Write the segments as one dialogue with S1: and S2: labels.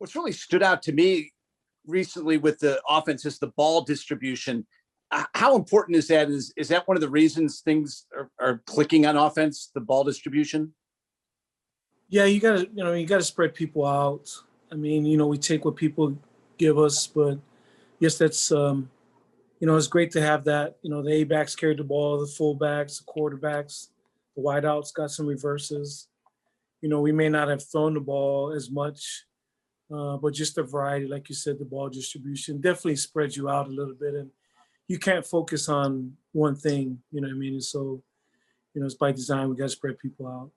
S1: what's really stood out to me recently with the offense is the ball distribution. How important is that? Is that one of the reasons things are clicking on offense, the ball distribution?
S2: Yeah, you gotta spread people out. I mean, we take what people give us, but yes, that's it's great to have that. The A backs carried the ball, the fullbacks, the quarterbacks, the wideouts got some reverses. We may not have thrown the ball as much, but just the variety, like you said, the ball distribution definitely spreads you out a little bit, and you can't focus on one thing. You know what I mean? And so, it's by design. We got to spread people out.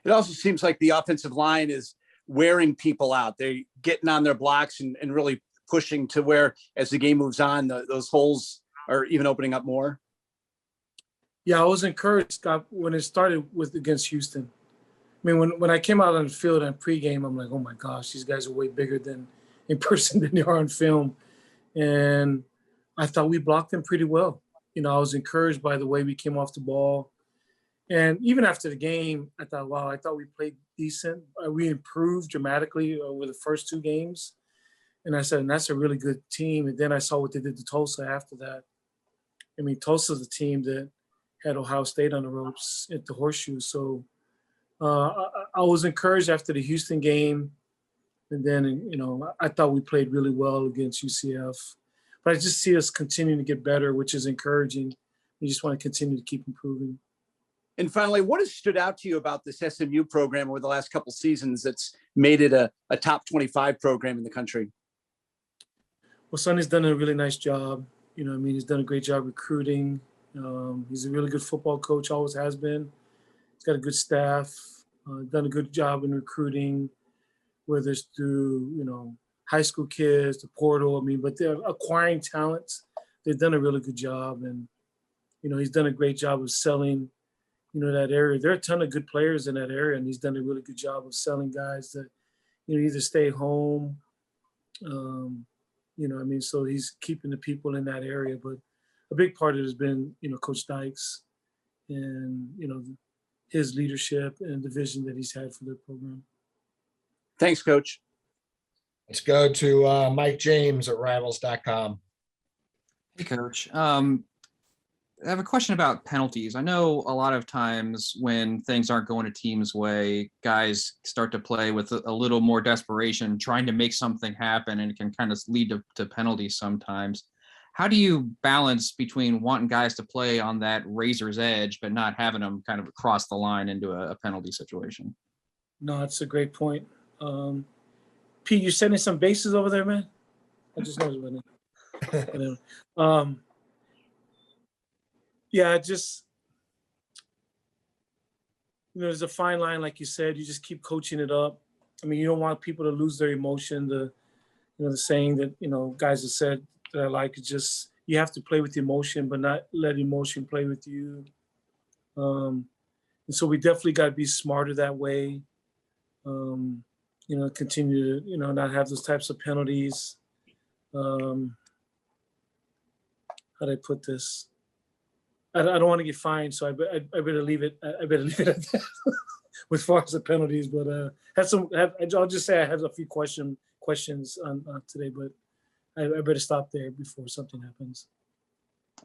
S1: It also seems like the offensive line is wearing people out. They're getting on their blocks and really pushing to where, as the game moves on, those holes are even opening up more.
S2: Yeah, I was encouraged, Scott, when it started against Houston. I mean, when I came out on the field on pregame, I'm like, oh my gosh, these guys are way bigger than in person than they are on film. And I thought we blocked them pretty well. I was encouraged by the way we came off the ball. And even after the game, I thought, wow, I thought we played decent. We improved dramatically over the first two games. And I said, and that's a really good team. And then I saw what they did to Tulsa after that. I mean, Tulsa's a team that had Ohio State on the ropes at the Horseshoe. So I was encouraged after the Houston game. And then, I thought we played really well against UCF. But I just see us continuing to get better, which is encouraging. We just want to continue to keep improving.
S1: And finally, what has stood out to you about this SMU program over the last couple of seasons that's made it a top 25 program in the country?
S2: Well, Sonny's done a really nice job. He's done a great job recruiting. He's a really good football coach, always has been. He's got a good staff, done a good job in recruiting, whether it's through, high school kids, the portal. But they're acquiring talents. They've done a really good job. And, he's done a great job of selling, that area. There are a ton of good players in that area, and he's done a really good job of selling guys that, either stay home, so he's keeping the people in that area. But a big part of it has been, Coach Dykes and, his leadership and the vision that he's had for the program.
S1: Thanks, Coach.
S3: Let's go to Mike James at Rivals.com.
S4: Hey, Coach. I have a question about penalties. I know a lot of times when things aren't going a team's way, guys start to play with a little more desperation, trying to make something happen, and it can kind of lead to penalties sometimes. How do you balance between wanting guys to play on that razor's edge, but not having them kind of cross the line into a penalty situation?
S2: No, that's a great point. Pete, you sending some bases over there, man? I just noticed it. Yeah, just, there's a fine line, like you said. You just keep coaching it up. You don't want people to lose their emotion. The saying that, guys have said that I like is just, you have to play with emotion, but not let emotion play with you. And so we definitely got to be smarter that way. Continue to, not have those types of penalties. How do I put this? I don't want to get fined, so I better leave it. I better leave it at that as far as the penalties. But I'll just say I have a few questions on today, but I better stop there before something happens.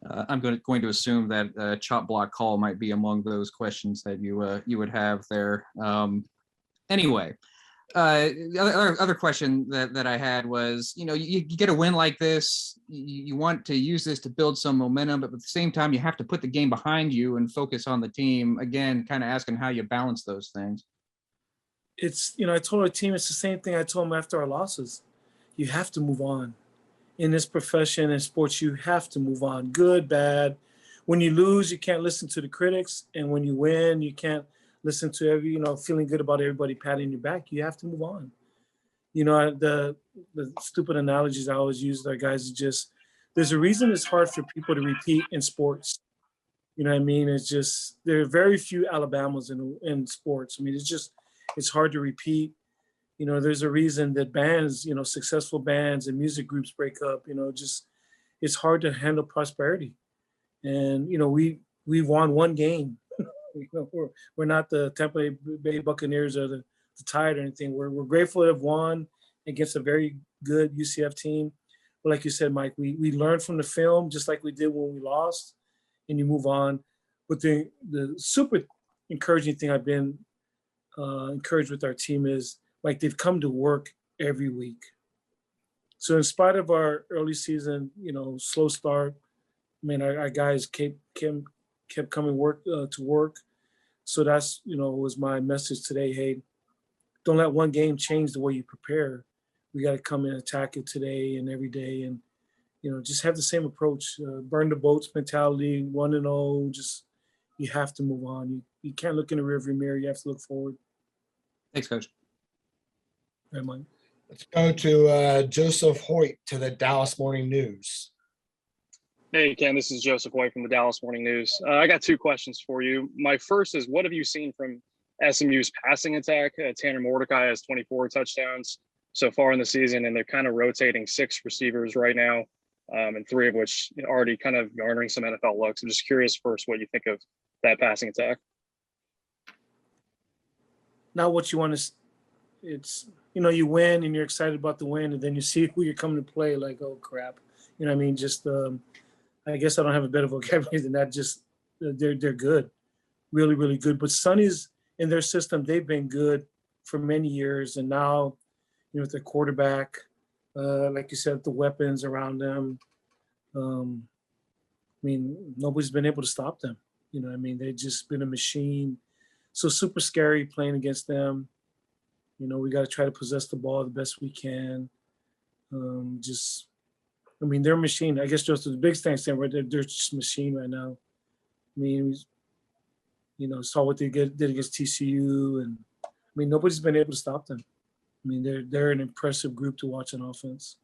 S4: I'm going to assume that a chop block call might be among those questions that you would have there. Anyway. The other question that I had was, you get a win like this, you want to use this to build some momentum, but at the same time, you have to put the game behind you and focus on the team. Again, kind of asking how you balance those things.
S2: It's, I told our team, it's the same thing I told them after our losses. You have to move on. In this profession and sports, you have to move on. Good, bad. When you lose, you can't listen to the critics. And when you win, you can't listen to feeling good about everybody patting your back. You have to move on. The stupid analogies I always use with our guys is just, there's a reason it's hard for people to repeat in sports. It's just, there are very few Alabamas in sports. It's hard to repeat. There's a reason that bands, successful bands and music groups break up. It's hard to handle prosperity. And, we won one game. We're not the Tampa Bay Buccaneers or the the Tide or anything. We're grateful to have won against a very good UCF team. But like you said, Mike, we learned from the film just like we did when we lost, and you move on. But the super encouraging thing I've been encouraged with our team is like they've come to work every week. So in spite of our early season, slow start, our guys kept coming to work. So that's, was my message today. Hey, don't let one game change the way you prepare. We got to come and attack it today and every day, and just have the same approach. Burn the boats mentality, 1-0. Just you have to move on. You can't look in the rearview mirror. You have to look forward.
S4: Thanks, Coach.
S2: Right, Mike.
S3: Let's go to Joseph Hoyt to the Dallas Morning News.
S5: Hey, Ken, this is Joseph Hoyt from the Dallas Morning News. I got two questions for you. My first is, what have you seen from SMU's passing attack? Tanner Mordecai has 24 touchdowns so far in the season, and they're kind of rotating 6 receivers right now, and 3 of which already kind of garnering some NFL looks. I'm just curious first what you think of that passing attack.
S2: Not what you want to. It's you win and you're excited about the win, and then you see who you're coming to play. Like, oh crap, Just I guess I don't have a better vocabulary than that. Just they're good, really really good. But Sonny's in their system, they've been good for many years, and now with their quarterback, like you said, the weapons around them. Nobody's been able to stop them. They've just been a machine. So super scary playing against them. We got to try to possess the ball the best we can. They're a machine. I guess just the big thing saying right there, they're just a machine right now. Saw what they did against TCU, and nobody's been able to stop them. They're an impressive group to watch on offense.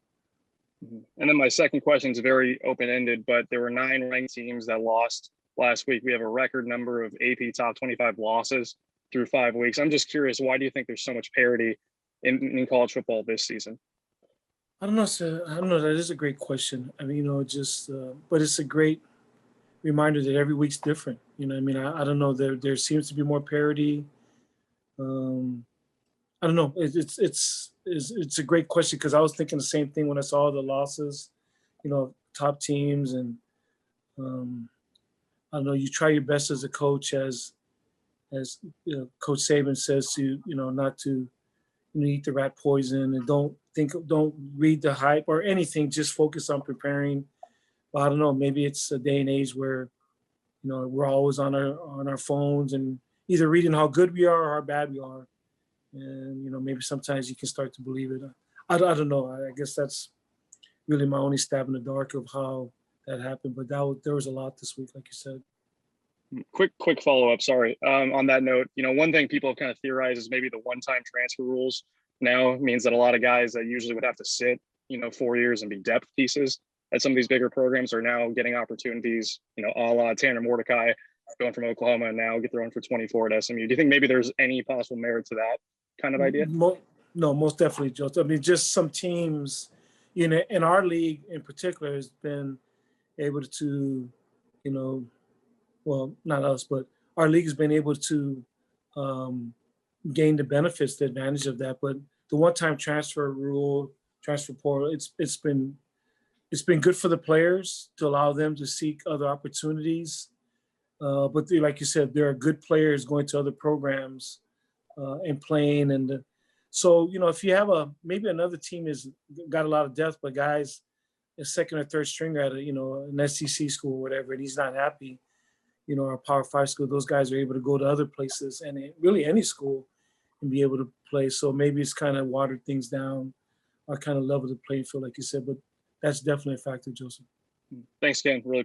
S5: And then my second question is very open-ended, but there were 9 ranked teams that lost last week. We have a record number of AP top 25 losses through 5 weeks. I'm just curious, why do you think there's so much parity in college football this season?
S2: I don't know. I don't know. That is a great question. But it's a great reminder that every week's different. I don't know. There seems to be more parity. I don't know. It's a great question because I was thinking the same thing when I saw the losses, top teams, and I don't know. You try your best as a coach, as Coach Saban says, to not to eat the rat poison, and don't read the hype or anything. Just focus on preparing. But I don't know. Maybe it's a day and age where we're always on our phones and either reading how good we are or how bad we are. And, maybe sometimes you can start to believe it. I don't know. I guess that's really my only stab in the dark of how that happened. But there was a lot this week, like you said.
S5: Quick follow-up, sorry. On that note, one thing people have kind of theorized is maybe the one-time transfer rules now means that a lot of guys that usually would have to sit, 4 years and be depth pieces at some of these bigger programs are now getting opportunities, a la Tanner Mordecai going from Oklahoma and now get thrown for 24 at SMU. Do you think maybe there's any possible merit to that kind of idea?
S2: No, most definitely, Joe. Just some teams, in our league in particular has been able to, well, not us, but our league has been able to gain the benefits, the advantage of that. But the one-time transfer rule, transfer portal, it's been good for the players to allow them to seek other opportunities. But like you said, there are good players going to other programs and playing. And so, if you have maybe another team has got a lot of depth, but guys, a second or third stringer at an SEC school or whatever, and he's not happy, our Power 5 school, those guys are able to go to other places and really any school and be able to play. So maybe it's kind of watered things down or kind of leveled the playing field, like you said, but that's definitely a factor, Joseph.
S5: Thanks, Ken. Really.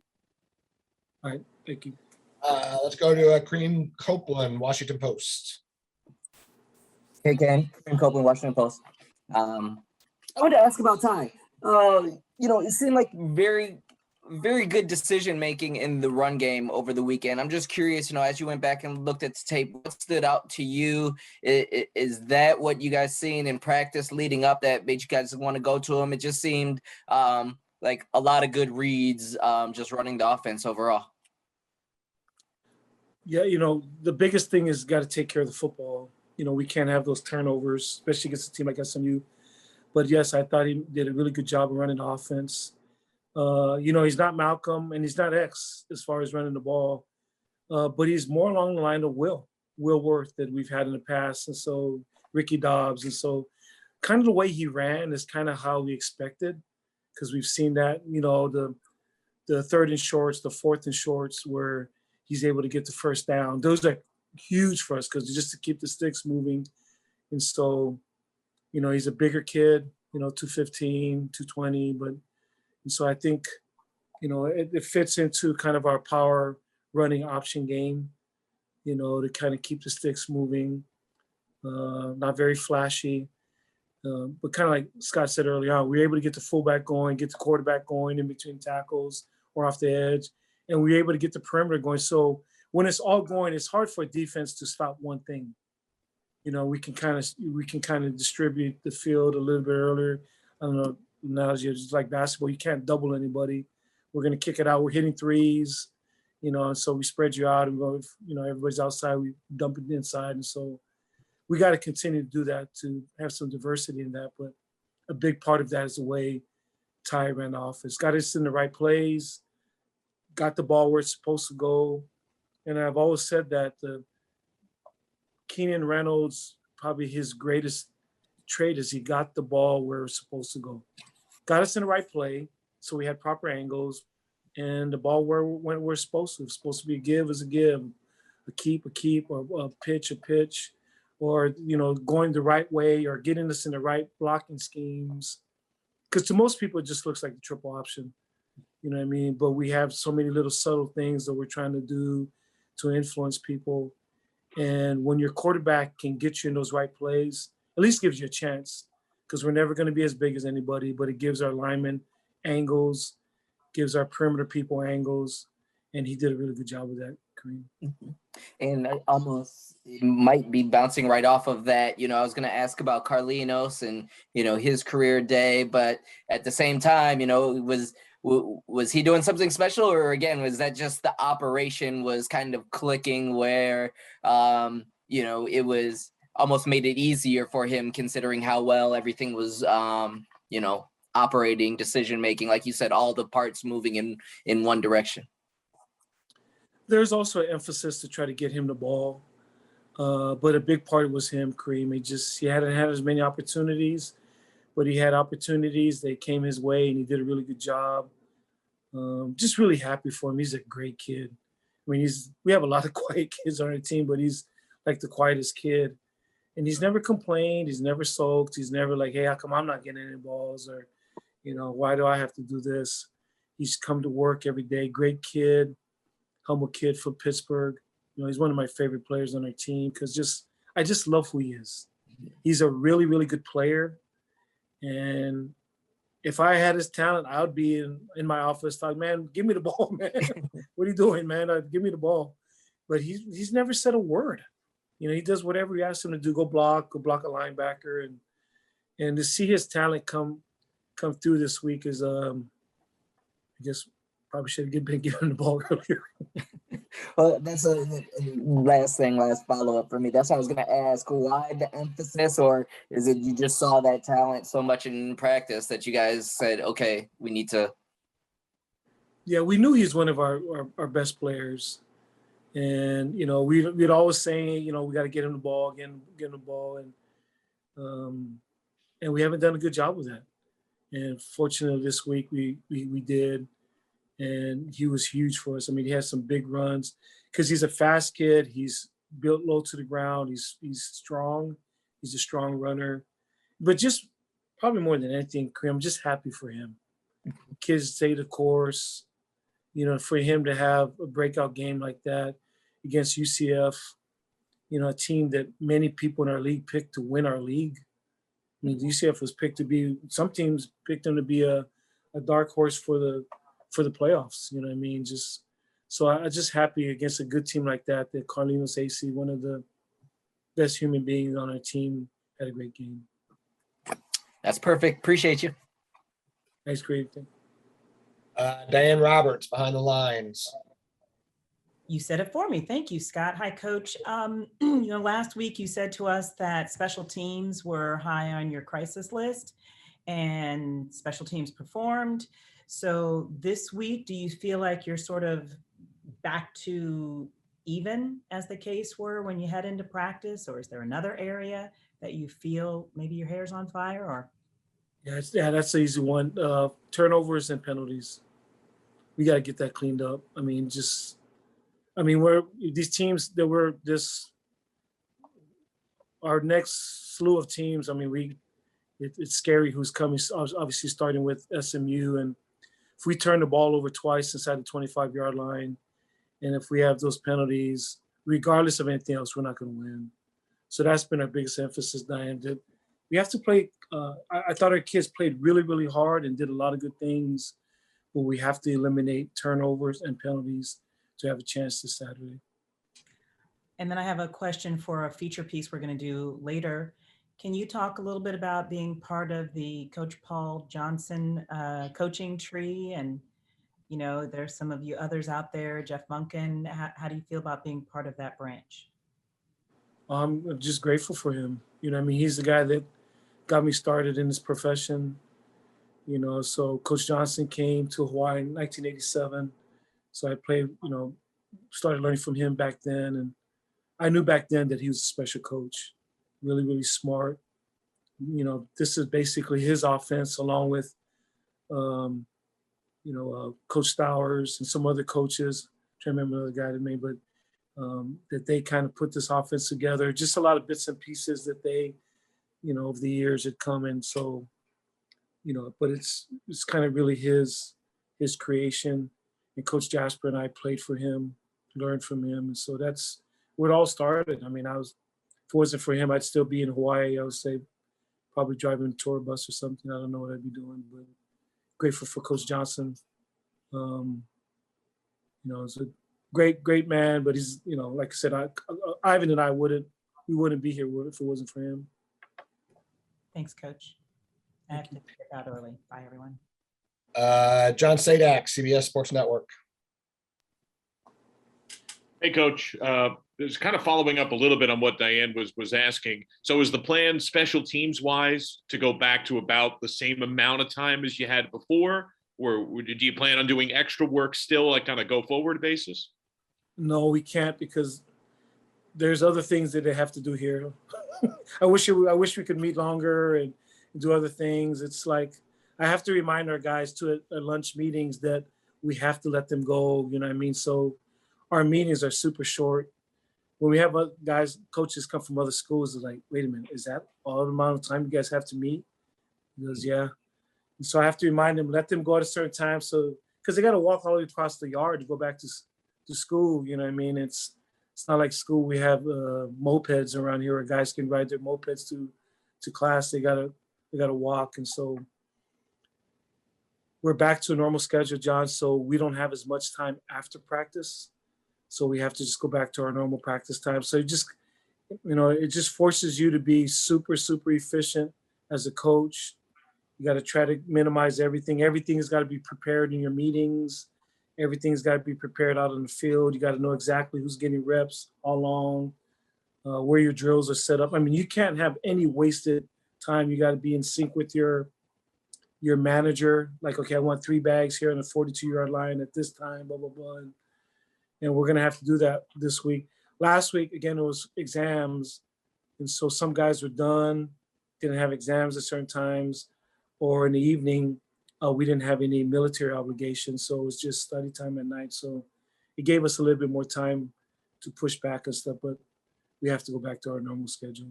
S2: All right. Thank you.
S3: Let's go to Cream Copeland, Washington Post.
S6: Hey, Ken. Cream Copeland, Washington Post. I wanted to ask about Tai. It seemed like very, very good decision-making in the run game over the weekend. I'm just curious, as you went back and looked at the tape, what stood out to you? Is that what you guys seen in practice leading up that made you guys want to go to him? It just seemed like a lot of good reads just running the offense overall.
S2: Yeah, the biggest thing is got to take care of the football. we can't have those turnovers, especially against a team like SMU. But yes, I thought he did a really good job of running the offense. He's not Malcolm and he's not X as far as running the ball, but he's more along the line of Will Worth that we've had in the past. And so Ricky Dobbs. And so kind of the way he ran is kind of how we expected, because we've seen that, the third and shorts, the fourth and shorts where he's able to get the first down. Those are huge for us because just to keep the sticks moving. And so, he's a bigger kid, 215, 220, and so I think, it fits into kind of our power running option game, to kind of keep the sticks moving. Not very flashy, but kind of like Scott said earlier on, we were able to get the fullback going, get the quarterback going in between tackles or off the edge, and we were able to get the perimeter going. So when it's all going, it's hard for a defense to stop one thing. We can kind of distribute the field a little bit earlier. I don't know, analogy is like basketball. You can't double anybody. We're going to kick it out. We're hitting threes, and so we spread you out and go, everybody's outside. We dump it inside. And so we got to continue to do that to have some diversity in that. But a big part of that is the way Tai ran the offense. Got us in the right plays, got the ball where it's supposed to go. And I've always said that Keenan Reynolds, probably his greatest trait is he got the ball where it's supposed to go. Got us in the right play, so we had proper angles, and the ball went where it's supposed to. It's supposed to be a give is a give, a keep, or a pitch, or, going the right way or getting us in the right blocking schemes. Because to most people, it just looks like the triple option. You know what I mean? But we have so many little subtle things that we're trying to do to influence people. And when your quarterback can get you in those right plays, at least gives you a chance, because we're never going to be as big as anybody, but it gives our linemen angles, gives our perimeter people angles, and he did a really good job with that, Kareem.
S6: Mm-hmm. And I almost might be bouncing right off of that. I was going to ask about Carlinos and, his career day, but at the same time, was he doing something special, or again, was that just the operation was kind of clicking where, it was almost made it easier for him considering how well everything was, operating, decision-making, like you said, all the parts moving in one direction?
S2: There's also an emphasis to try to get him the ball. But a big part was him, Kareem. He hadn't had as many opportunities, but he had opportunities. They came his way, and he did a really good job. Just really happy for him. He's a great kid. I mean, we have a lot of quiet kids on our team, but he's like the quietest kid. And he's never complained. He's never sulked. He's never like, hey, how come I'm not getting any balls? Or, why do I have to do this? He's come to work every day. Great kid, humble kid from Pittsburgh. He's one of my favorite players on our team because I just love who he is. He's a really, really good player. And if I had his talent, I would be in my office like, man, give me the ball, man. What are you doing, man? Give me the ball. But he's never said a word. He does whatever you ask him to do, go block a linebacker. And to see his talent come through this week is, I guess, probably should have been given the ball earlier.
S6: Well, that's a last follow-up for me. That's what I was going to ask. Why the emphasis, or is it you just saw that talent so much in practice that you guys said, okay, we need to?
S2: Yeah, we knew he's one of our best players. And, we'd always say, we got to get him the ball, get him the ball. And we haven't done a good job with that. And fortunately this week we did. And he was huge for us. I mean, he has some big runs because he's a fast kid. He's built low to the ground. He's strong. He's a strong runner. But just probably more than anything, I'm just happy for him. Kids stay the course. For him to have a breakout game like that against UCF, a team that many people in our league picked to win our league. I mean, UCF was picked to be, some teams picked them to be a dark horse for the playoffs. You know what I mean? I'm just happy against a good team like that Carlinos AC, one of the best human beings on our team, had a great game.
S6: That's perfect. Appreciate you.
S2: Thanks, Craig.
S3: Dan Roberts behind the lines.
S7: You said it for me. Thank you, Scott. Hi, Coach. Last week you said to us that special teams were high on your crisis list and special teams performed. So this week, do you feel like you're sort of back to even as the case were when you head into practice, or is there another area that you feel maybe your hair's on fire or?
S2: Yeah, that's the easy one. Turnovers and penalties. We got to get that cleaned up. We're these teams that we're this our next slew of teams. It's scary who's coming. Obviously, starting with SMU, and if we turn the ball over twice inside the 25-yard line, and if we have those penalties, regardless of anything else, we're not going to win. So that's been our biggest emphasis, Diane. That we have to play. I thought our kids played really, really hard and did a lot of good things, but we have to eliminate turnovers and penalties to have a chance this Saturday.
S7: And then I have a question for a feature piece we're going to do later. Can you talk a little bit about being part of the Coach Paul Johnson coaching tree? And, there's some of you others out there, Jeff Munkin. How do you feel about being part of that branch?
S2: I'm just grateful for him. He's the guy that got me started in this profession. So Coach Johnson came to Hawaii in 1987. So I started learning from him back then. And I knew back then that he was a special coach, really, really smart. This is basically his offense along with, Coach Stowers and some other coaches. I'm trying to remember the guy's name, but that they kind of put this offense together. Just a lot of bits and pieces that they, over the years had come in. So, but it's kind of really his creation. And Coach Jasper and I played for him, learned from him. And so that's where it all started. If it wasn't for him, I'd still be in Hawaii. I would say probably driving a tour bus or something. I don't know what I'd be doing, but grateful for Coach Johnson. He's a great man, but he's, like I said, Ivan and we wouldn't be here if it wasn't for him.
S7: Thanks, Coach. I have to get out early. Bye, everyone.
S3: John Sadak, CBS Sports Network.
S8: Hey, Coach. It's kind of following up a little bit on what Diane was asking. So is the plan special teams wise to go back to about the same amount of time as you had before? Or do you plan on doing extra work still, like on a go forward basis?
S2: No, we can't because there's other things that they have to do here. I wish we could meet longer and do other things. It's like I have to remind our guys at lunch meetings that we have to let them go. So our meetings are super short. When we have coaches come from other schools, they're like, wait a minute, is that all the amount of time you guys have to meet? He goes, yeah. And so I have to remind them, let them go at a certain time. So, because they got to walk all the way across the yard to go back to school. It's not like school. We have mopeds around here where guys can ride their mopeds to class. They gotta walk. And so we're back to a normal schedule, John. So we don't have as much time after practice. So we have to just go back to our normal practice time. So it just forces you to be super, super efficient as a coach. You got to try to minimize everything. Everything's got to be prepared in your meetings. Everything's got to be prepared out on the field. You got to know exactly who's getting reps, how long, where your drills are set up. You can't have any wasted time. You got to be in sync with your manager. Like, okay, I want 3 bags here on the 42-yard line at this time, blah, blah, blah. And we're going to have to do that this week. Last week, again, it was exams. And so some guys were done, didn't have exams at certain times, or in the evening, we didn't have any military obligations. So it was just study time at night. So it gave us a little bit more time to push back and stuff, but we have to go back to our normal schedule.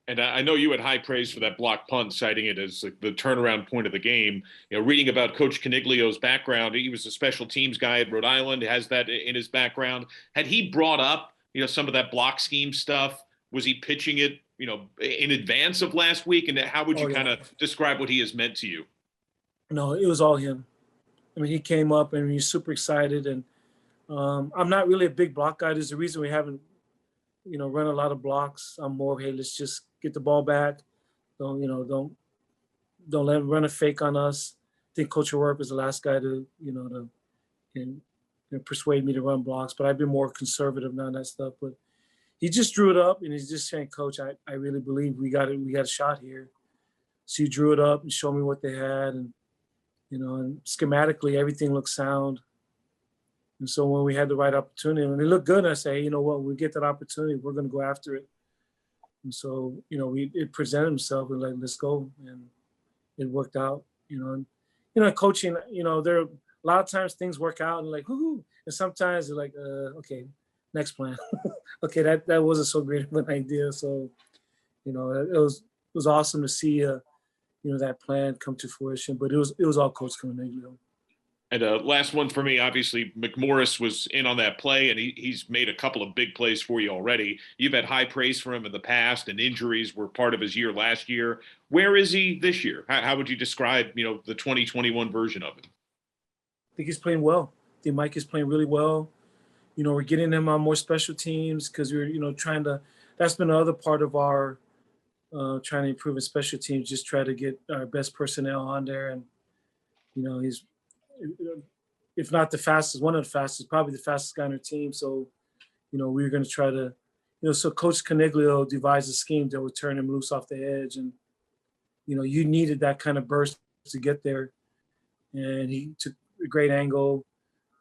S8: And I know you had high praise for that block punt, citing it as like the turnaround point of the game. Reading about Coach Caniglio's background, he was a special teams guy at Rhode Island, has that in his background. Had he brought up, some of that block scheme stuff? Was he pitching it, in advance of last week? And how would you kind of describe what he has meant to you?
S2: No, it was all him. He came up and he's super excited. And I'm not really a big block guy. There's a reason we haven't, run a lot of blocks. I'm more, hey, let's just get the ball back. Don't let him run a fake on us. I think Coach O'Rourke was the last guy to persuade me to run blocks, but I've been more conservative now on that stuff. But he just drew it up, and he's just saying, Coach, I really believe we got a shot here. So he drew it up and showed me what they had, and and schematically everything looked sound. And so when we had the right opportunity, and it looked good, I say, you know what, we get that opportunity, we're going to go after it. And so it presented himself, and like, let's go, and it worked out. Coaching, there are a lot of times things work out and like, whoo, and sometimes they're like, okay, next plan. Okay, that wasn't so great of an idea. So, it was awesome to see, that plan come to fruition. But it was all Coach Ken Niumatalolo.
S8: And last one for me, obviously, McMorris was in on that play, and he's made a couple of big plays for you already. You've had high praise for him in the past, and injuries were part of his year last year. Where is he this year? How would you describe, the 2021 version of it?
S2: I think he's playing well. I think Mike is playing really well. We're getting him on more special teams because we're, trying to – that's been the other part of our trying to improve in special teams, just try to get our best personnel on there. And, he's – if not the fastest, one of the fastest, probably the fastest guy on our team. So, we're going to try to, so Coach Ken Niumatalolo devised a scheme that would turn him loose off the edge. And, you needed that kind of burst to get there. And he took a great angle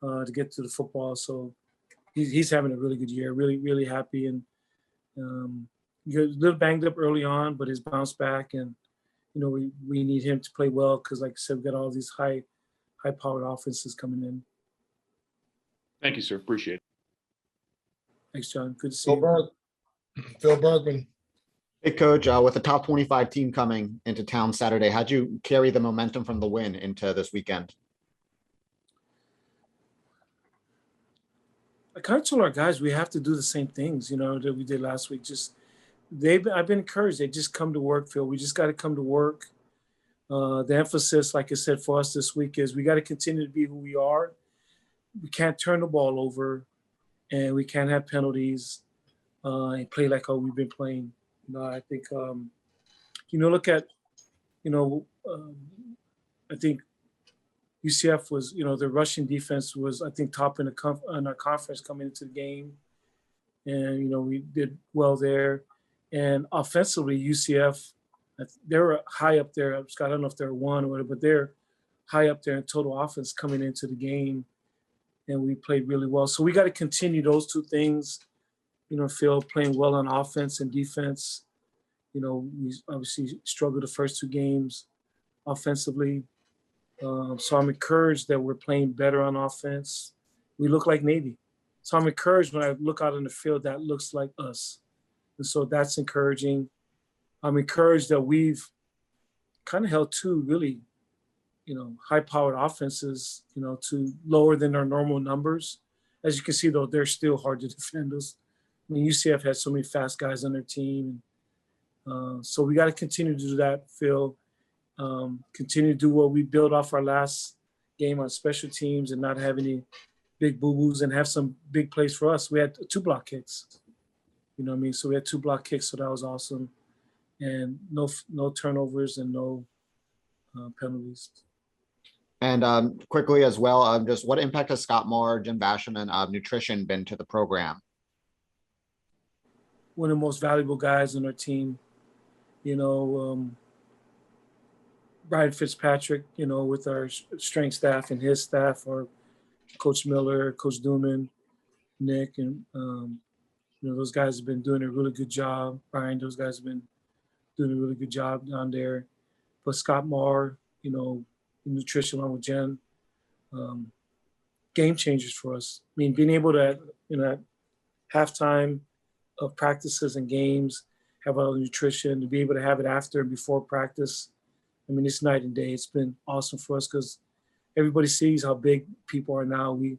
S2: to get to the football. So he's having a really good year, really, really happy. And he got a little banged up early on, but he's bounced back. And, we need him to play well because, like I said, we've got all these high-powered offenses coming in.
S8: Thank you, sir. Appreciate it.
S2: Thanks, John. Good to see you.
S3: Phil Bergman.
S9: Hey, Coach, with the top 25 team coming into town Saturday, how'd you carry the momentum from the win into this weekend?
S2: I kind of told our guys we have to do the same things, that we did last week. I've been encouraged. They just come to work, Phil. We just got to come to work. The emphasis, like I said, for us this week is we got to continue to be who we are. We can't turn the ball over, and we can't have penalties and play like how we've been playing. I think, look at, I think UCF was, the Russian defense was, I think, top in our conference coming into the game. And, we did well there. And offensively, UCF, they were high up there. Scott, I don't know if they're one or whatever, but they're high up there in total offense coming into the game. And we played really well. So we got to continue those two things. Phil playing well on offense and defense. We obviously struggled the first two games offensively. So I'm encouraged that we're playing better on offense. We look like Navy. So I'm encouraged when I look out in the field, that looks like us. And so that's encouraging. I'm encouraged that we've kind of held two really, high-powered offenses, to lower than our normal numbers. As you can see, though, they're still hard to defend us. I mean, UCF has so many fast guys on their team. So we got to continue to do that, Phil. Continue to do what we built off our last game on special teams and not have any big boo-boos and have some big plays for us. We had 2 block kicks. So we had 2 block kicks, so that was awesome. And no turnovers and no penalties.
S9: And quickly as well, just what impact has Scott Moore, Jim Basham, and nutrition been to the program?
S2: One of the most valuable guys on our team. Brian Fitzpatrick, with our strength staff and his staff, or Coach Miller, Coach Duman, Nick, and those guys have been doing a really good job. Brian, those guys have been doing a really good job down there. But Scott Moore, nutrition along with Jen, game changers for us. I mean, being able to, at halftime of practices and games, have all the nutrition, to be able to have it after and before practice. I mean, it's night and day. It's been awesome for us because everybody sees how big people are now. We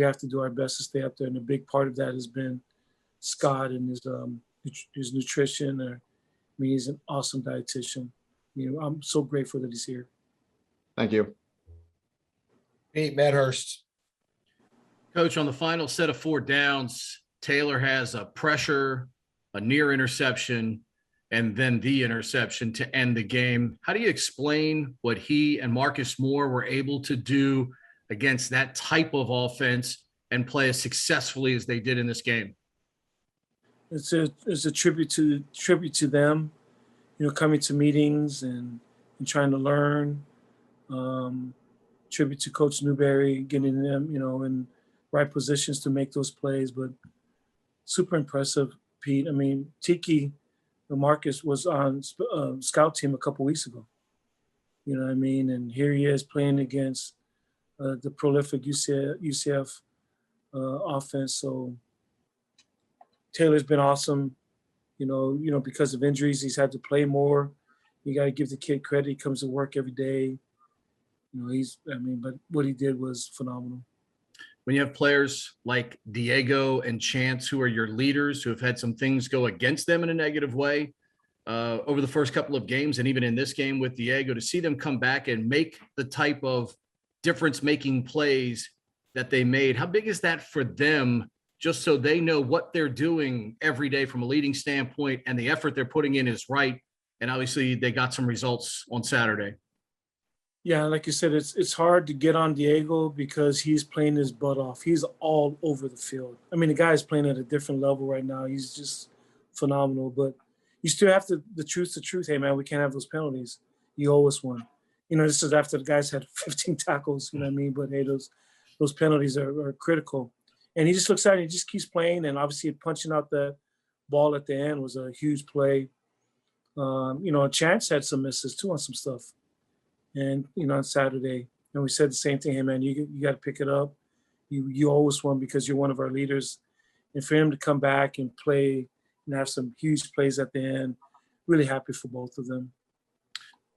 S2: have to do our best to stay up there, and a big part of that has been Scott and his nutrition. He's an awesome dietitian. I'm so grateful that he's here.
S9: Thank you.
S3: Pete Medhurst.
S10: Coach, on the final set of 4 downs, Taylor has a pressure, a near interception, and then the interception to end the game. How do you explain what he and Marcus Moore were able to do against that type of offense and play as successfully as they did in this game?
S2: It's a tribute to them, coming to meetings and trying to learn. Tribute to Coach Newberry, getting them, in right positions to make those plays. But super impressive, Pete. I mean, Tiki Marcus was on scout team a couple weeks ago. You know what I mean? And here he is playing against the prolific UCF offense. So Taylor's been awesome. Because of injuries, he's had to play more. You got to give the kid credit. He comes to work every day. But what he did was phenomenal.
S10: When you have players like Diego and Chance, who are your leaders, who have had some things go against them in a negative way over the first couple of games, and even in this game with Diego, to see them come back and make the type of difference-making plays that they made, how big is that for them, just so they know what they're doing every day from a leading standpoint and the effort they're putting in is right? And obviously they got some results on Saturday.
S2: Yeah, like you said, it's hard to get on Diego because he's playing his butt off. He's all over the field. I mean, the guy's playing at a different level right now. He's just phenomenal. But you still have to, the truth. Hey, man, we can't have those penalties. You owe us one. This is after the guys had 15 tackles, you know what I mean? But, hey, those penalties are critical. And he just looks at it. He just keeps playing. And obviously punching out that ball at the end was a huge play. Chance had some misses, too, on some stuff. And, on Saturday, and we said the same thing. Hey, man, you got to pick it up. You owe us one because you're one of our leaders. And for him to come back and play and have some huge plays at the end, really happy for both of them.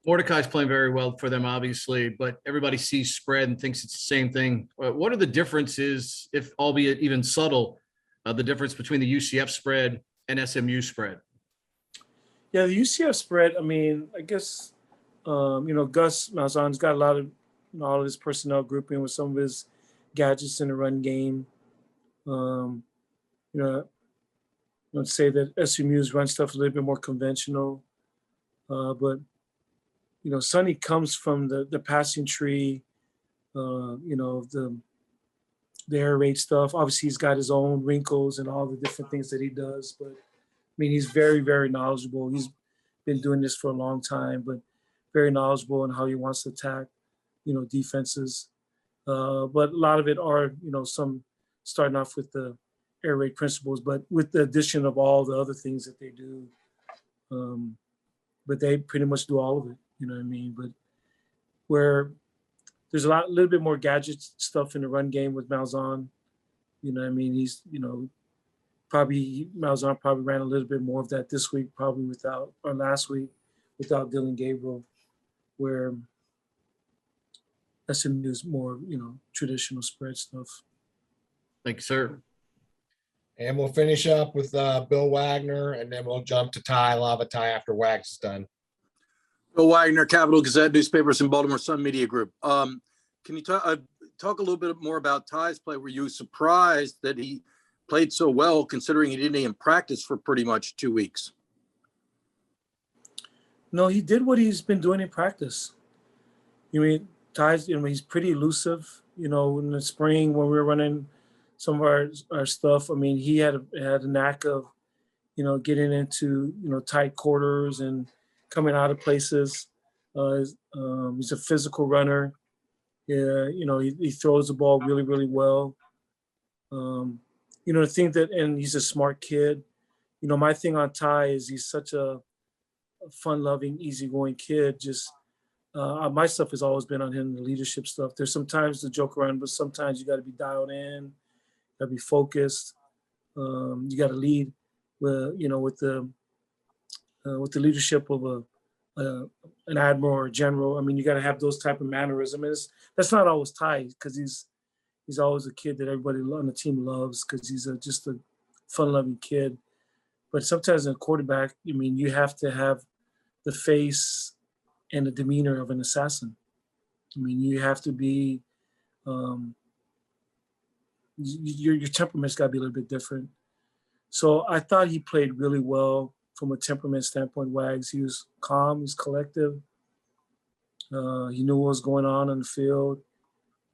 S10: Mordecai's playing very well for them, obviously, but everybody sees spread and thinks it's the same thing. What are the differences, if albeit even subtle, the difference between the UCF spread and SMU spread?
S2: Yeah, the UCF spread, I mean, I guess – Gus Malzahn's got a lot of all of his personnel grouping with some of his gadgets in the run game. Let's say that SMU's run stuff a little bit more conventional. But Sonny comes from the passing tree, the air raid stuff. Obviously, he's got his own wrinkles and all the different things that he does. But, I mean, he's very, very knowledgeable. He's been doing this for a long time, but very knowledgeable in how he wants to attack, defenses. But a lot of it are, some starting off with the air raid principles, but with the addition of all the other things that they do. But they pretty much do all of it, you know what I mean? But where there's a little bit more gadget stuff in the run game with Malzahn, you know what I mean? He's, Malzahn probably ran a little bit more of that this week, last week without Dylan Gabriel, where SMU is more, traditional spread stuff.
S10: Thank you, sir.
S3: And we'll finish up with Bill Wagner, and then we'll jump to Tai Lavatai after Wags is done.
S11: Bill Wagner, Capital Gazette Newspapers and Baltimore Sun Media Group. Can you talk a little bit more about Tai's play? Were you surprised that he played so well, considering he didn't even practice for pretty much 2 weeks?
S2: No, he did what he's been doing in practice. Tai's, he's pretty elusive. In the spring when we were running some of our stuff, I mean, he had a knack of, getting into, tight quarters and coming out of places. He's a physical runner. Yeah, he throws the ball really, really well. The thing and he's a smart kid. My thing on Tai is he's such a fun-loving, easygoing kid. Just my stuff has always been on him, the leadership stuff. There's sometimes to joke around, but sometimes you got to be dialed in, got to be focused. You got to lead, with the leadership of an admiral or a general. I mean, you got to have those type of mannerisms. That's not always Tai, because he's always a kid that everybody on the team loves, because he's just a fun-loving kid. But sometimes in a quarterback, you have to have the face and the demeanor of an assassin. You have to be, your temperament's got to be a little bit different. So I thought he played really well from a temperament standpoint, Wags. He was calm, he's collective. He knew what was going on the field.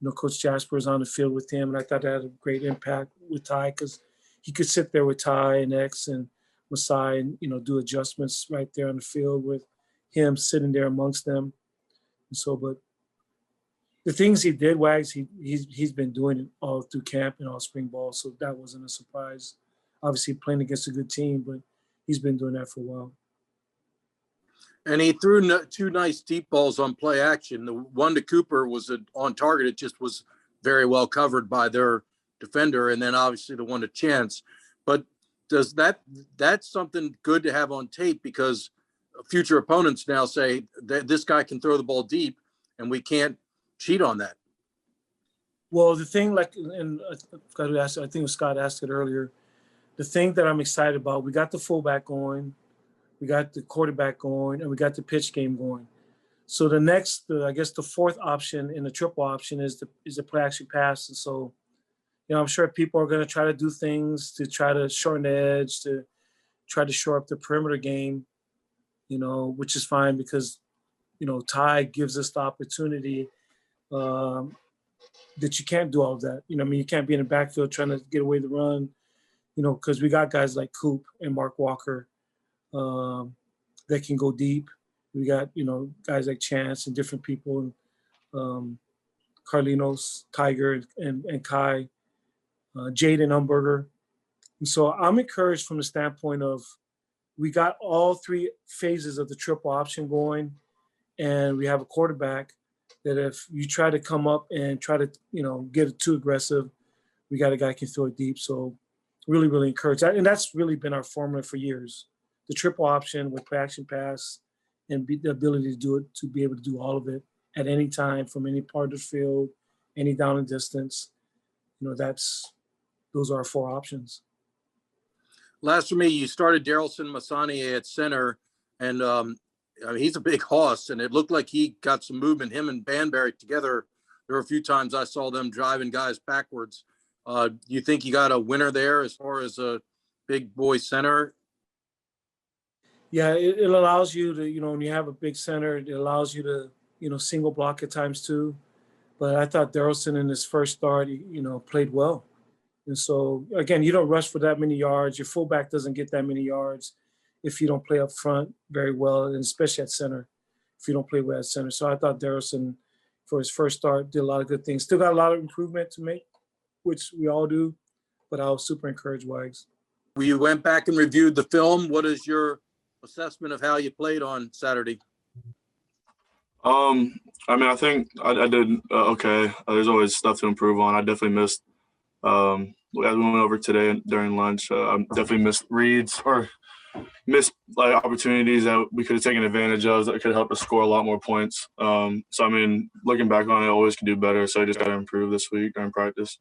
S2: Coach Jasper was on the field with him, and I thought that had a great impact with Tai because he could sit there with Tai and X and Masai and, do adjustments right there on the field with him sitting there amongst them. And so, but the things he did, Wags, he's been doing it all through camp and all spring ball, so that wasn't a surprise. Obviously playing against a good team, but he's been doing that for a while.
S11: And he threw two nice deep balls on play action. The one to Cooper was on target. It just was very well covered by their defender. And then obviously the one to Chance. But does that's something good to have on tape, because future opponents now say that this guy can throw the ball deep and we can't cheat on that.
S2: Well, the thing, and I think it was Scott asked it earlier, the thing that I'm excited about, we got the fullback going, we got the quarterback going, and we got the pitch game going. So the next, I guess the fourth option in the triple option is the play action pass. And so, I'm sure people are going to try to do things to try to shorten the edge, to try to shore up the perimeter game, which is fine because, Tai gives us the opportunity that you can't do all of that. You can't be in the backfield trying to get away the run, because we got guys like Coop and Mark Walker that can go deep. We got, guys like Chance and different people, Carlinos, Tiger, and Kai, Jaden Umberger. And so I'm encouraged from the standpoint of we got all three phases of the triple option going, and we have a quarterback that if you try to come up and try to, get it too aggressive, we got a guy who can throw it deep. So really, really encouraged. And that's really been our formula for years. The triple option with play action pass and the ability to do it, to be able to do all of it at any time from any part of the field, any down and distance. Those are our four options.
S11: Last for me, you started Darrelson Masani at center, and he's a big hoss, and it looked like he got some movement. Him and Banbury together, there were a few times I saw them driving guys backwards. You think you got a winner there as far as a big boy center?
S2: Yeah, it allows you to, when you have a big center, it allows you to, single block at times too. But I thought Darrelson in his first start, played well. And so, again, you don't rush for that many yards. Your fullback doesn't get that many yards if you don't play up front very well, and especially at center, if you don't play well at center. So I thought Darrelson, for his first start, did a lot of good things. Still got a lot of improvement to make, which we all do, but I was super encouraged, Wags.
S11: You went back and reviewed the film. What is your assessment of how you played on Saturday?
S12: I think I did okay. There's always stuff to improve on. I definitely missed, as we went over today during lunch, I definitely missed reads or missed opportunities that we could have taken advantage of that could help us score a lot more points. Looking back on it, I always can do better. So I just got to improve this week during practice.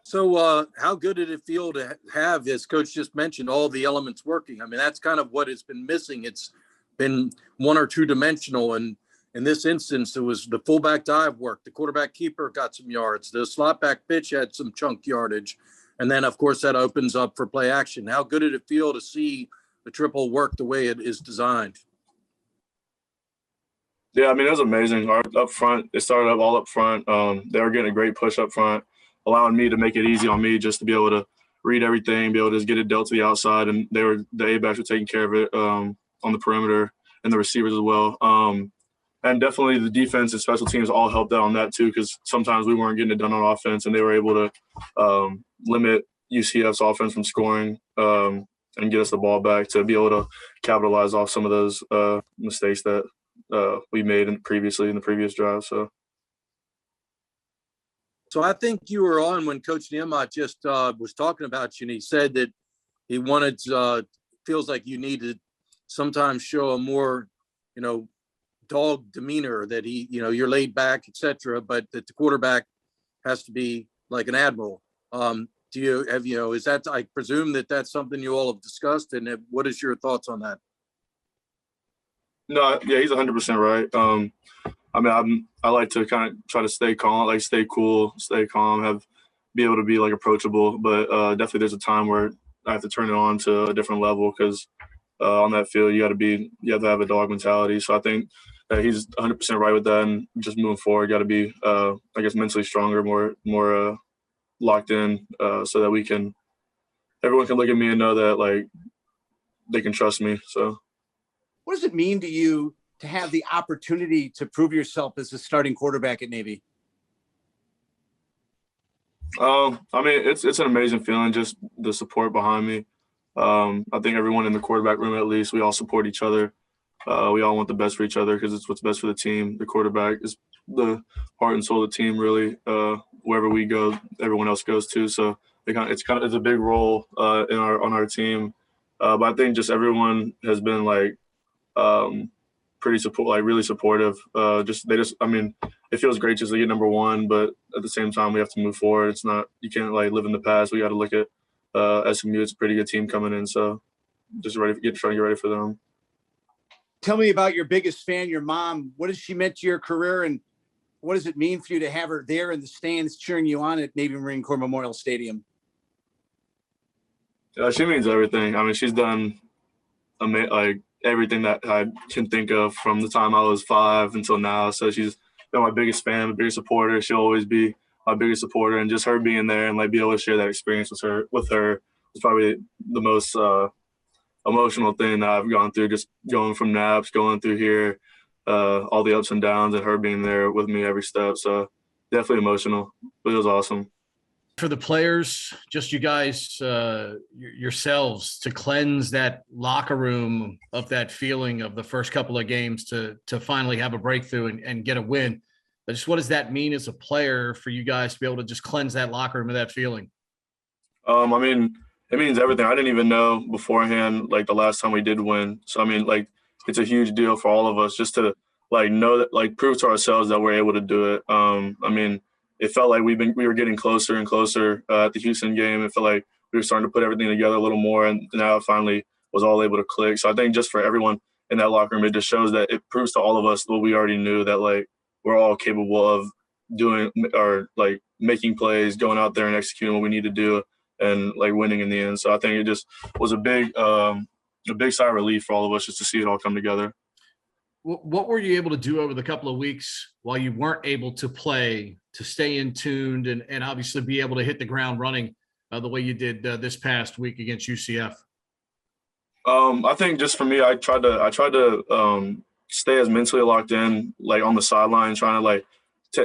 S11: So how good did it feel to have, as Coach just mentioned, all the elements working? That's kind of what has been missing. It's been one or two dimensional. And in this instance, it was the fullback dive work. The quarterback keeper got some yards. The slot back pitch had some chunk yardage. And then, of course, that opens up for play action. How good did it feel to see the triple work the way it is designed?
S12: Yeah, it was amazing. Up front, it started up all up front. They were getting a great push up front, allowing me to make it easy on me just to be able to read everything, be able to just get it dealt to the outside. And the A-backs were taking care of it on the perimeter, and the receivers as well. And definitely the defense and special teams all helped out on that too, because sometimes we weren't getting it done on offense, and they were able to limit UCF's offense from scoring and get us the ball back to be able to capitalize off some of those mistakes that we made in the previous drive.
S11: So I think you were on when Coach Niumatalolo just was talking about you, and he said that he wanted, feels like you need to sometimes show a more, dog demeanor, that you're laid back, etc., but that the quarterback has to be like an admiral. Is that, I presume that's something you all have discussed, and what is your thoughts on that?
S12: No, yeah, he's 100% right. I like to kind of try to stay calm, stay cool, stay calm, be able to be approachable, but definitely there's a time where I have to turn it on to a different level, because on that field you have to have a dog mentality. So I think he's 100% right with that. And just moving forward, got to be, I guess, mentally stronger, more locked in, so that everyone can look at me and know that like they can trust me. So,
S1: what does it mean to you to have the opportunity to prove yourself as a starting quarterback at Navy?
S12: I mean, it's an amazing feeling, just the support behind me. I think everyone in the quarterback room, at least, we all support each other. We all want the best for each other because it's what's best for the team. The quarterback is the heart and soul of the team, really. Wherever we go, everyone else goes too. So it's a big role on our team. But I think just everyone has been like really supportive. I mean, it feels great just to get number one, but at the same time, we have to move forward. You can't like live in the past. We got to look at SMU. It's a pretty good team coming in, so just trying to get ready for them.
S1: Tell me about your biggest fan, your mom. What has she meant to your career, and what does it mean for you to have her there in the stands cheering you on at Navy Marine Corps Memorial Stadium?
S12: She means everything. I mean, she's done like everything that I can think of from the time I was 5 until now. So she's been my biggest fan, my biggest supporter. She'll always be my biggest supporter, and just her being there and like be able to share that experience with her was probably the most emotional thing that I've gone through. Just going from naps, going through here, all the ups and downs, and her being there with me every step. So definitely emotional, but it was awesome.
S10: For the players, just you guys yourselves, to cleanse that locker room of that feeling of the first couple of games to finally have a breakthrough and get a win. But just what does that mean as a player for you guys to be able to just cleanse that locker room of that feeling?
S12: I mean, it means everything. I didn't even know beforehand, like the last time we did win. So, I mean, like it's a huge deal for all of us just to like know that, like prove to ourselves that we're able to do it. I mean, it felt like we were getting closer and closer at the Houston game. It felt like we were starting to put everything together a little more, and now it finally was all able to click. So I think just for everyone in that locker room, it just shows that it proves to all of us what we already knew, that like we're all capable of doing or like making plays, going out there and executing what we need to do, and like winning in the end. So I think it just was a big sigh of relief for all of us just to see it all come together.
S10: What were you able to do over the couple of weeks while you weren't able to play to stay in tuned and obviously be able to hit the ground running the way you did this past week against UCF?
S12: I think just for me, I tried to stay as mentally locked in, like on the sideline, trying to like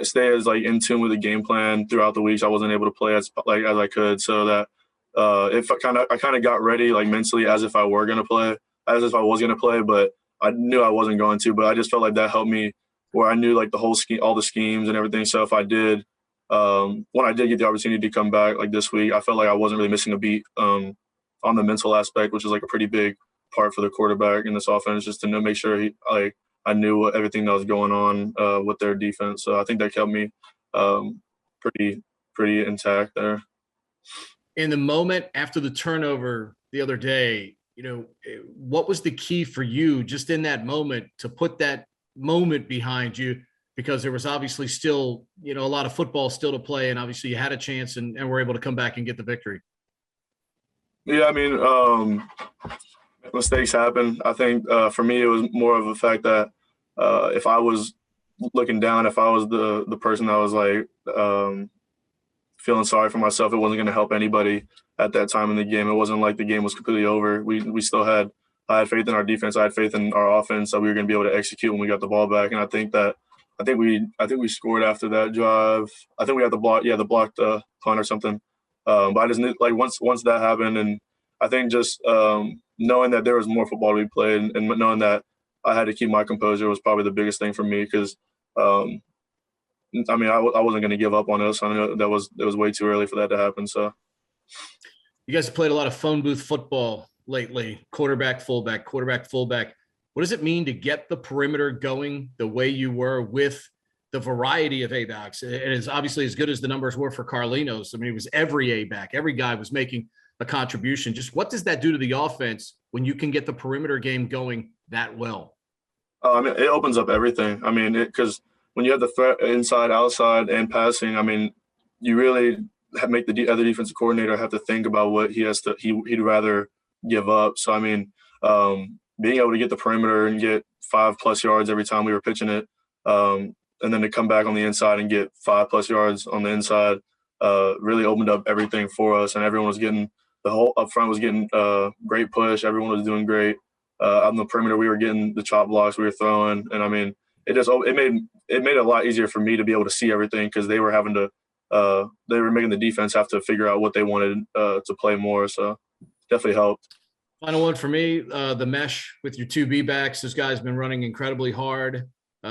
S12: stay as like in tune with the game plan throughout the weeks. I wasn't able to play as I could, so that I kind of got ready like mentally as if I was gonna play, but I knew I wasn't going to. But I just felt like that helped me, where I knew like the whole scheme, all the schemes and everything. So if I did, when I did get the opportunity to come back like this week, I felt like I wasn't really missing a beat on the mental aspect, which is like a pretty big part for the quarterback in this offense, just to make sure I knew everything that was going on with their defense. So I think that kept me pretty intact there.
S10: In the moment after the turnover the other day, what was the key for you just in that moment to put that moment behind you? Because there was obviously still, a lot of football still to play, and obviously you had a chance and were able to come back and get the victory.
S12: Yeah, I mean, mistakes happen. I think for me, it was more of a fact that if I was looking down, if I was the person that was like feeling sorry for myself, it wasn't going to help anybody at that time in the game. It wasn't like the game was completely over. I had faith in our defense. I had faith in our offense that we were going to be able to execute when we got the ball back. And I think we scored after that drive. I think we had the blocked punt or something. But I just knew, like once that happened, and I think just knowing that there was more football to be played, and knowing that I had to keep my composure was probably the biggest thing for me, because I mean, I wasn't going to give up on us. I know it was way too early for that to happen. So
S10: you guys have played a lot of phone booth football lately, quarterback, fullback. What does it mean to get the perimeter going the way you were with the variety of A-backs? And it's obviously as good as the numbers were for Carlinos. I mean, it was every A-back. Every guy was making a contribution. Just what does that do to the offense when you can get the perimeter game going that well?
S12: I mean, it opens up everything. I mean, because when you have the threat inside, outside, and passing, I mean, you really make the other defensive coordinator have to think about what he'd rather give up. So, I mean, being able to get the perimeter and get 5+ yards every time we were pitching it, and then to come back on the inside and get 5+ yards on the inside, really opened up everything for us. And everyone was getting the whole up front was getting great push. Everyone was doing great. On the perimeter, we were getting the chop blocks we were throwing, and I mean, it made it a lot easier for me to be able to see everything because they were having to they were making the defense have to figure out what they wanted to play more. So definitely helped.
S10: Final one for me, the mesh with your two B-backs. Those guys have been running incredibly hard,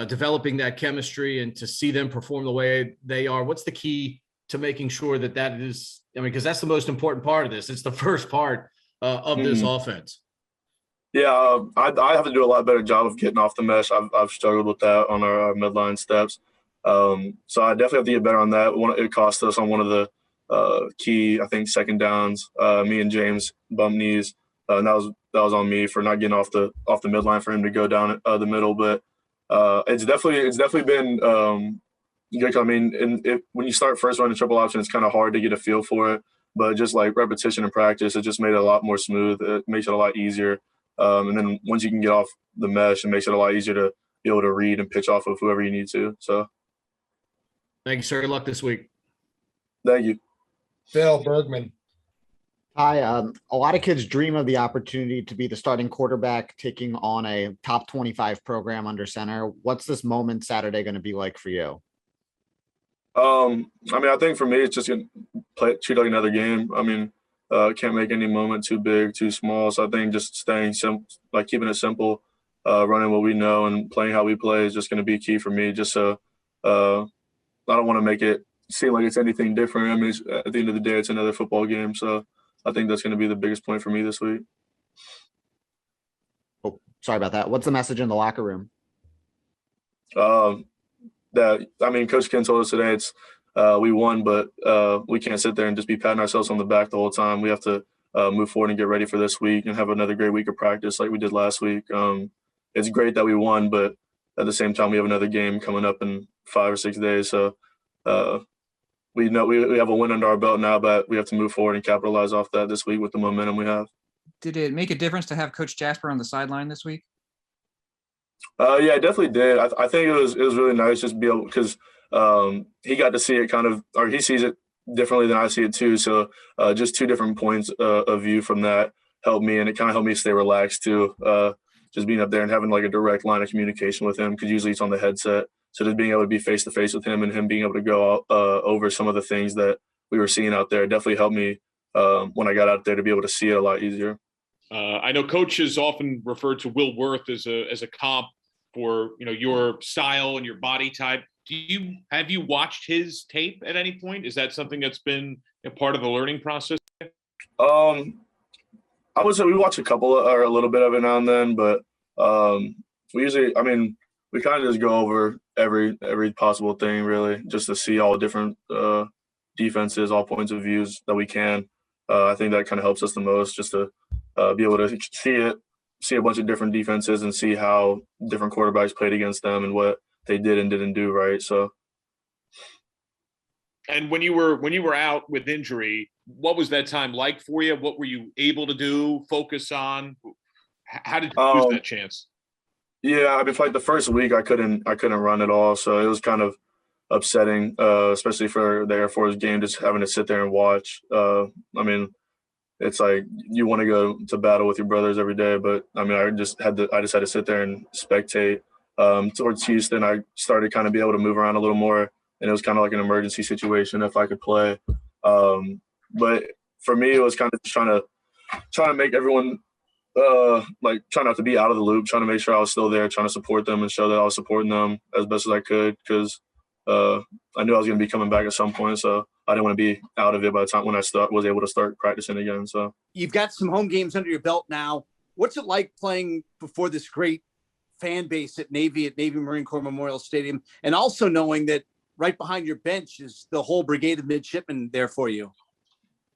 S10: developing that chemistry, and to see them perform the way they are. What's the key to making sure that is, I mean, because that's the most important part of this. It's the first part of this offense.
S12: Yeah, I have to do a lot better job of getting off the mesh. I've struggled with that on our midline steps. So I definitely have to get better on that. It cost us on one of the key, I think, second downs. Me and James bumped knees. And that was on me for not getting off the midline for him to go down the middle. But it's definitely been good. I mean, when you start first running triple option, it's kind of hard to get a feel for it. But just like repetition and practice, it just made it a lot more smooth. It makes it a lot easier. And then once you can get off the mesh, it makes it a lot easier to be able to read and pitch off of whoever you need to. So,
S10: thank you, sir. Good luck this week.
S12: Thank you.
S3: Phil Bergman.
S9: Hi, a lot of kids dream of the opportunity to be the starting quarterback taking on a top 25 program under center. What's this moment Saturday going to be like for you?
S12: I mean, I think for me, it's just going to treat like another game. I mean, can't make any moment too big, too small. So I think just staying simple, like keeping it simple, running what we know and playing how we play is just going to be key for me. Just so I don't want to make it seem like it's anything different. I mean, at the end of the day, it's another football game. So I think that's going to be the biggest point for me this week.
S9: Oh, sorry about that. What's the message in the locker room?
S12: Coach Ken told us today we won, but we can't sit there and just be patting ourselves on the back the whole time. We have to move forward and get ready for this week and have another great week of practice like we did last week. It's great that we won, but at the same time, we have another game coming up in 5 or 6 days. So we know we have a win under our belt now, but we have to move forward and capitalize off that this week with the momentum we have.
S4: Did it make a difference to have Coach Jasper on the sideline this week?
S12: Yeah, it definitely did. I think it was really nice just to be able, because he got to see it or he sees it differently than I see it too. So just two different points of view from that helped me, and it kind of helped me stay relaxed too. Just being up there and having like a direct line of communication with him, because usually it's on the headset. So just being able to be face to face with him and him being able to go over some of the things that we were seeing out there definitely helped me when I got out there to be able to see it a lot easier.
S8: I know coaches often refer to Will Worth as a comp for your style and your body type. Have you watched his tape at any point? Is that something that's been a part of the learning process?
S12: I would say we watch a little bit of it now and then, but we usually, we kind of just go over every possible thing really, just to see all different defenses, all points of views that we can. I think that kind of helps us the most, just to be able to see a bunch of different defenses and see how different quarterbacks played against them and what they did and didn't do right. So.
S8: And when you were out with injury, what was that time like for you? What were you able to do, focus on? How did you lose that chance?
S12: Yeah, for like the first week, I couldn't run at all. So it was kind of upsetting, especially for the Air Force game, just having to sit there and watch. It's like you want to go to battle with your brothers every day, but I just had to sit there and spectate. Towards Houston, I started kind of be able to move around a little more, and it was kind of like an emergency situation if I could play. But for me, it was kind of trying to make everyone try not to be out of the loop, trying to make sure I was still there, trying to support them and show that I was supporting them as best as I could, because I knew I was going to be coming back at some point, so I didn't want to be out of it by the time when I was able to start practicing again. So
S1: you've got some home games under your belt now. What's it like playing before this great fan base at Navy Marine Corps Memorial Stadium, and also knowing that right behind your bench is the whole brigade of midshipmen there for you?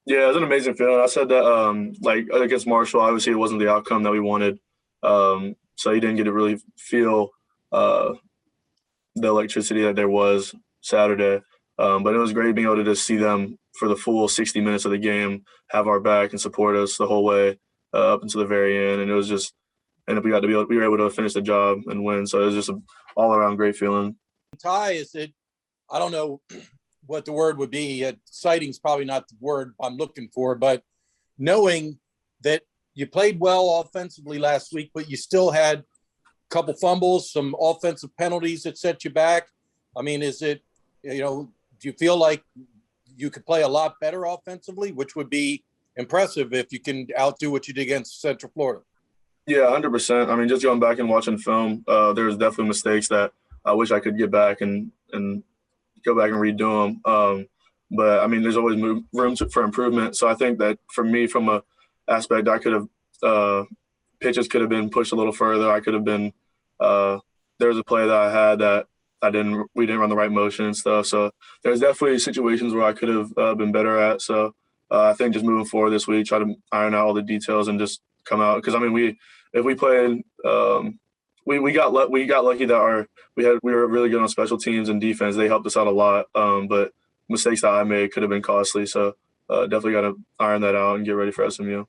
S12: Yeah, it was an amazing feeling. I said that against Marshall, obviously it wasn't the outcome that we wanted, so you didn't get to really feel the electricity that there was Saturday. But it was great being able to just see them for the full 60 minutes of the game, have our back and support us the whole way up until the very end. And it was just and if we were able to finish the job and win. So it was just an all around great feeling.
S11: Tai, is it? I don't know what the word would be. Exciting's probably not the word I'm looking for, but knowing that you played well offensively last week, but you still had a couple fumbles, some offensive penalties that set you back. I mean, is it, do you feel like you could play a lot better offensively, which would be impressive if you can outdo what you did against Central Florida?
S12: Yeah, 100%. I mean, just going back and watching film, there's definitely mistakes that I wish I could get back and go back and redo them. But I mean, there's always room for improvement. So I think that for me, from a aspect, I could have pitches could have been pushed a little further. I could have been there was a play that I had that we didn't run the right motion and stuff. So there's definitely situations where I could have been better at. So I think just moving forward this week, try to iron out all the details and just come out. Because I mean, we got lucky that we were really good on special teams and defense. They helped us out a lot. But mistakes that I made could have been costly. So definitely got to iron that out and get ready for SMU.